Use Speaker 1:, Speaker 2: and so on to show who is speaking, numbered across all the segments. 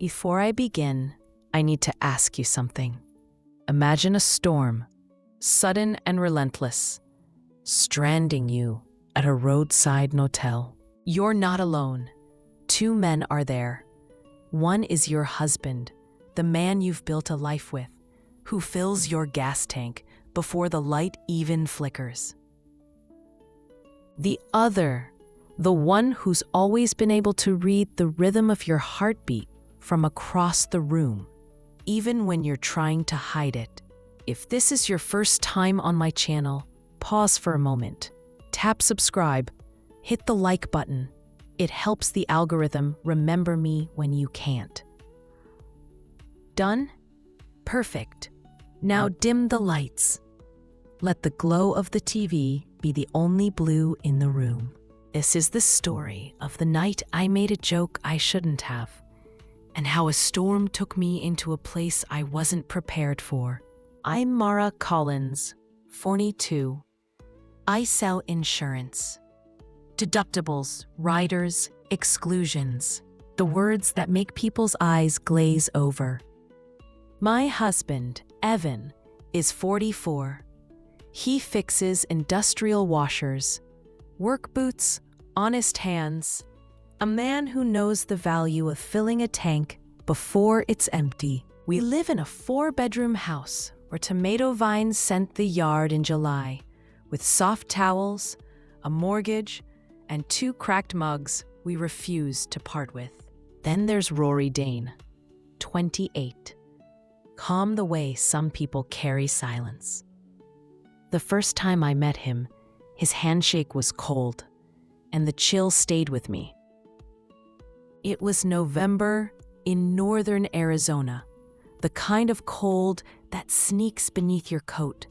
Speaker 1: Before I begin, I need to ask you something. Imagine a storm, sudden and relentless, stranding you at a roadside motel. You're not alone. Two men are there. One is your husband, the man you've built a life with, who fills your gas tank before the light even flickers. The other, the one who's always been able to read the rhythm of your heartbeat from across the room, even when you're trying to hide it. If this is your first time on my channel, pause for a moment. Tap subscribe, hit the like button. It helps the algorithm remember me when you can't. Done? Perfect. Now dim the lights. Let the glow of the TV be the only blue in the room. This is the story of the night I made a joke I shouldn't have, and how a storm took me into a place I wasn't prepared for. I'm Mara Collins, 42. I sell insurance. Deductibles, riders, exclusions. The words that make people's eyes glaze over. My husband, Evan, is 44. He fixes industrial washers, work boots, honest hands. A man who knows the value of filling a tank before it's empty. We live in a 4-bedroom house where tomato vines scent the yard in July, with soft towels, a mortgage, and 2 cracked mugs we refuse to part with. Then there's Rory Dane, 28. Calm the way some people carry silence. The first time I met him, his handshake was cold, and the chill stayed with me. It was November in northern Arizona, the kind of cold that sneaks beneath your coat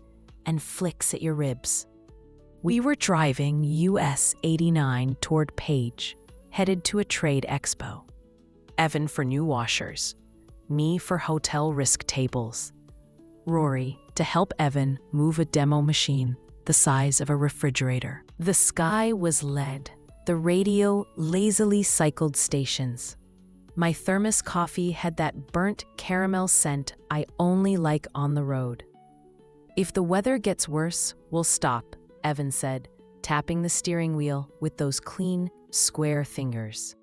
Speaker 1: and flicks at your ribs. We were driving US 89 toward Page, headed to a trade expo. Evan for new washers, me for hotel risk tables. Rory to help Evan move a demo machine the size of a refrigerator. The sky was lead. The radio lazily cycled stations. My thermos coffee had that burnt caramel scent I only like on the road. If the weather gets worse, we'll stop, Evan said, tapping the steering wheel with those clean, square fingers.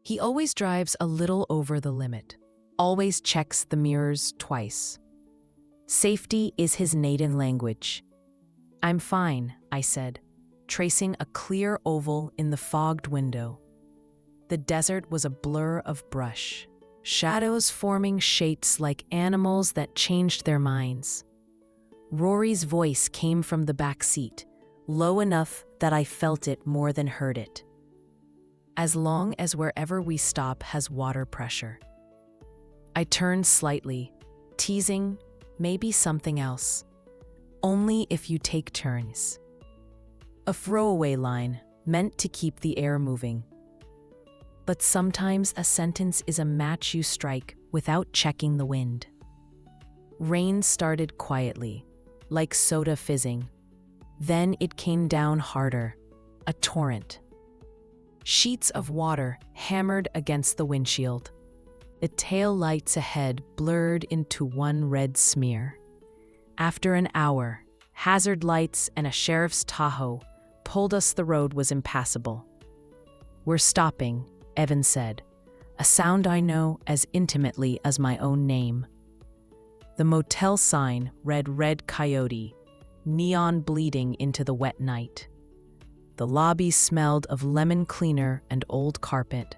Speaker 1: He always drives a little over the limit, always checks the mirrors twice. Safety is his native language. I'm fine, I said, tracing a clear oval in the fogged window. The desert was a blur of brush, shadows forming shapes like animals that changed their minds. Rory's voice came from the back seat, low enough that I felt it more than heard it. As long as wherever we stop has water pressure. I turned slightly, teasing, maybe something else. Only if you take turns. A throwaway line meant to keep the air moving. But sometimes a sentence is a match you strike without checking the wind. Rain started quietly, like soda fizzing. Then it came down harder, a torrent. Sheets of water hammered against the windshield. The tail lights ahead blurred into one red smear. After an hour, hazard lights and a sheriff's Tahoe told us the road was impassable. We're stopping, Evan said, a sound I know as intimately as my own name. The motel sign read Red Coyote, neon bleeding into the wet night. The lobby smelled of lemon cleaner and old carpet.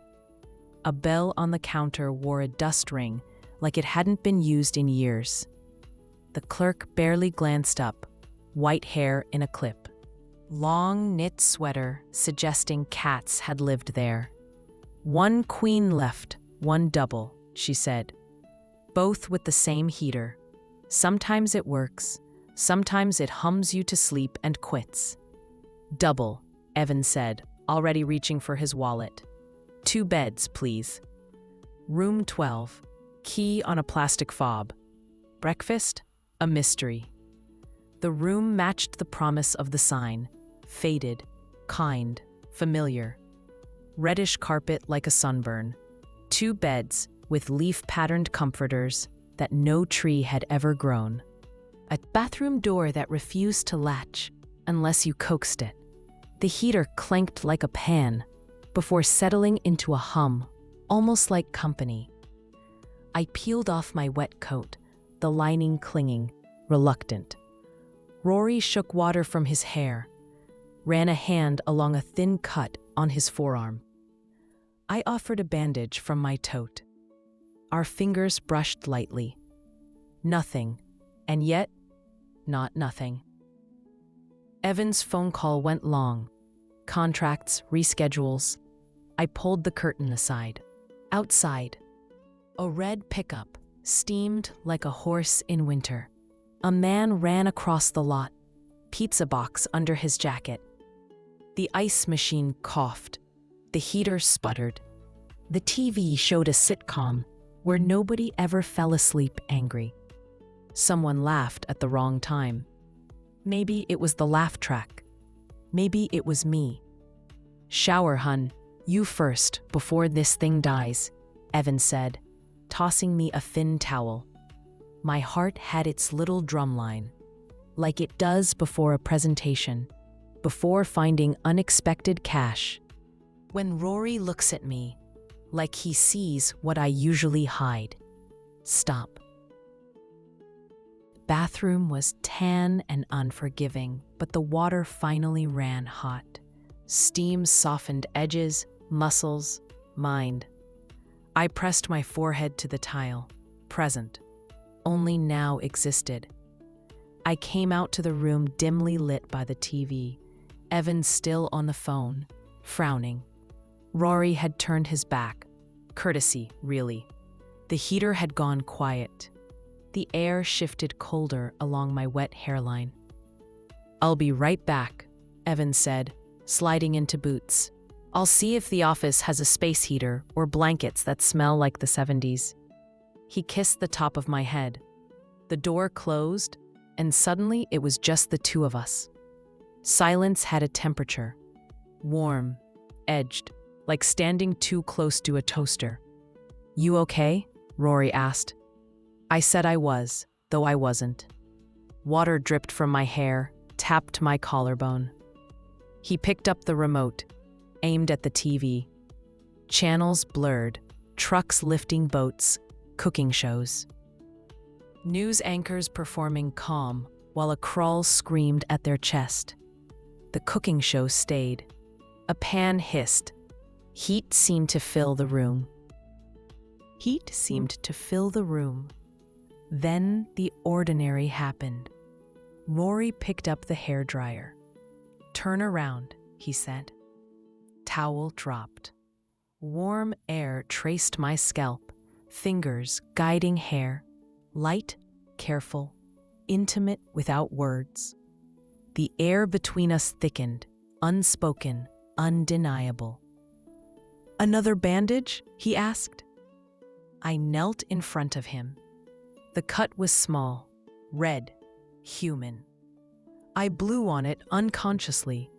Speaker 1: A bell on the counter wore a dust ring like it hadn't been used in years. The clerk barely glanced up, white hair in a clip. Long knit sweater suggesting cats had lived there. One queen left, one double, she said. Both with the same heater. Sometimes it works, sometimes it hums you to sleep and quits. Double, Evan said, already reaching for his wallet. 2 beds, please. Room 12, key on a plastic fob. Breakfast? A mystery. The room matched the promise of the sign. Faded, kind, familiar. Reddish carpet like a sunburn. 2 beds, with leaf-patterned comforters that no tree had ever grown. A bathroom door that refused to latch unless you coaxed it. The heater clanked like a pan before settling into a hum, almost like company. I peeled off my wet coat, the lining clinging, reluctant. Rory shook water from his hair, ran a hand along a thin cut on his forearm. I offered a bandage from my tote. Our fingers brushed lightly. Nothing, and yet, not nothing. Evan's phone call went long. Contracts, reschedules. I pulled the curtain aside. Outside, a red pickup steamed like a horse in winter. A man ran across the lot, pizza box under his jacket. The ice machine coughed. The heater sputtered. The TV showed a sitcom where nobody ever fell asleep angry. Someone laughed at the wrong time. Maybe it was the laugh track. Maybe it was me. "Shower, hun. You first, before this thing dies," Evan said, tossing me a thin towel. My heart had its little drumline, like it does before a presentation, before finding unexpected cash. When Rory looks at me, like he sees what I usually hide. Stop. Bathroom was tan and unforgiving, but the water finally ran hot. Steam softened edges, muscles, mind. I pressed my forehead to the tile. Present. Only now existed. I came out to the room dimly lit by the TV. Evan still on the phone, frowning. Rory had turned his back. Courtesy, really. The heater had gone quiet. The air shifted colder along my wet hairline. "I'll be right back," Evan said, sliding into boots. "I'll see if the office has a space heater or blankets that smell like the 70s. He kissed the top of my head. The door closed, and suddenly it was just the two of us. Silence had a temperature. Warm, edged, like standing too close to a toaster. "You okay?" Rory asked. I said I was, though I wasn't. Water dripped from my hair, tapped my collarbone. He picked up the remote, aimed at the TV. Channels blurred, trucks lifting boats, cooking shows. News anchors performing calm while a crawl screamed at their chest. The cooking show stayed. A pan hissed. Heat seemed to fill the room. Then the ordinary happened. Rory picked up the hairdryer. "Turn around," he said. Towel dropped. Warm air traced my scalp, fingers guiding hair, light, careful, intimate without words. The air between us thickened, unspoken, undeniable. "Another bandage?" he asked. I knelt in front of him. The cut was small, red, human. I blew on it unconsciously.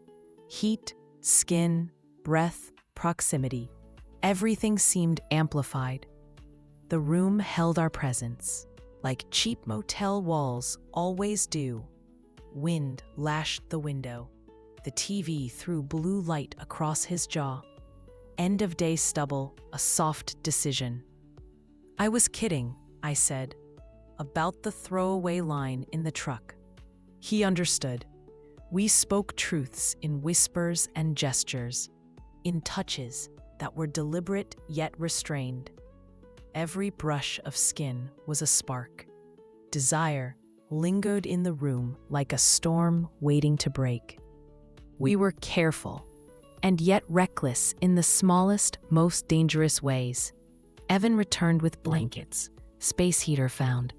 Speaker 1: Heat, skin, breath, proximity. Everything seemed amplified. The room held our presence, like cheap motel walls always do. Wind lashed the window. The TV threw blue light across his jaw. End of day stubble, a soft decision. "I was kidding," I said, about the throwaway line in the truck. He understood. We spoke truths in whispers and gestures, in touches that were deliberate yet restrained. Every brush of skin was a spark. Desire lingered in the room like a storm waiting to break. We were careful, and yet reckless in the smallest, most dangerous ways. Evan returned with blankets, space heater found.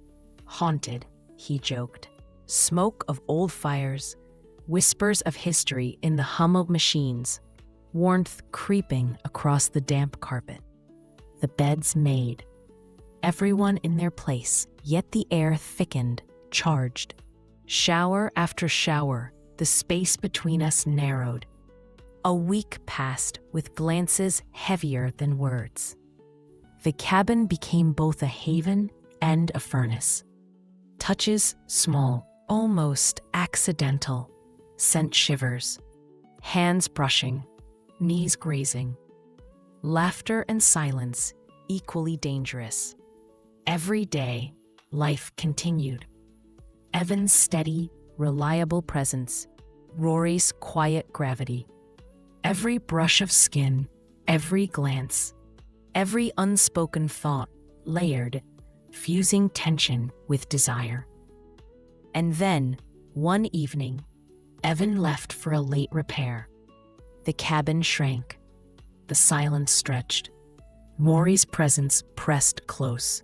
Speaker 1: Haunted, he joked. Smoke of old fires, whispers of history in the hum of machines, warmth creeping across the damp carpet. The beds made. Everyone in their place, yet the air thickened, charged. Shower after shower, the space between us narrowed. A week passed with glances heavier than words. The cabin became both a haven and a furnace. Touches small, almost accidental, sent shivers, hands brushing, knees grazing. Laughter and silence equally dangerous. Every day, life continued. Evan's steady, reliable presence, Rory's quiet gravity. Every brush of skin, every glance, every unspoken thought layered, fusing tension with desire. And then, one evening, Evan left for a late repair. The cabin shrank. The silence stretched. Rory's presence pressed close.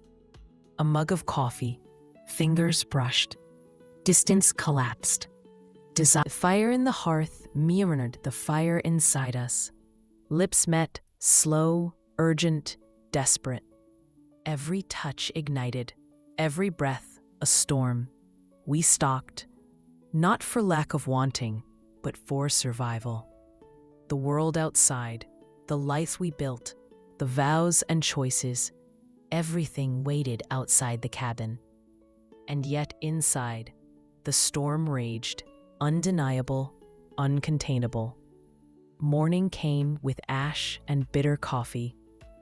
Speaker 1: A mug of coffee, fingers brushed. Distance collapsed. Fire in the hearth mirrored the fire inside us. Lips met, slow, urgent, desperate. Every touch ignited, every breath a storm. We stalked, not for lack of wanting, but for survival. The world outside, the life we built, the vows and choices, everything waited outside the cabin. And yet inside, the storm raged, undeniable, uncontainable. Morning came with ash and bitter coffee,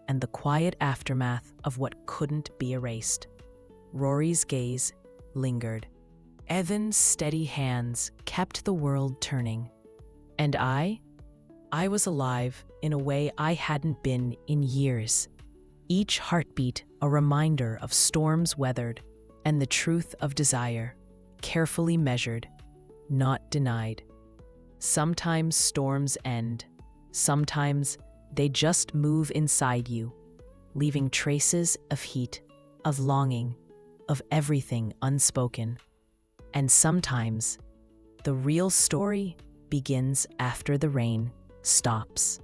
Speaker 1: and the quiet aftermath of what couldn't be erased. Rory's gaze lingered. Evan's steady hands kept the world turning. And I was alive in a way I hadn't been in years. Each heartbeat a reminder of storms weathered and the truth of desire, carefully measured, not denied. Sometimes storms end. Sometimes they just move inside you, leaving traces of heat, of longing, of everything unspoken. And sometimes the real story begins after the rain stops.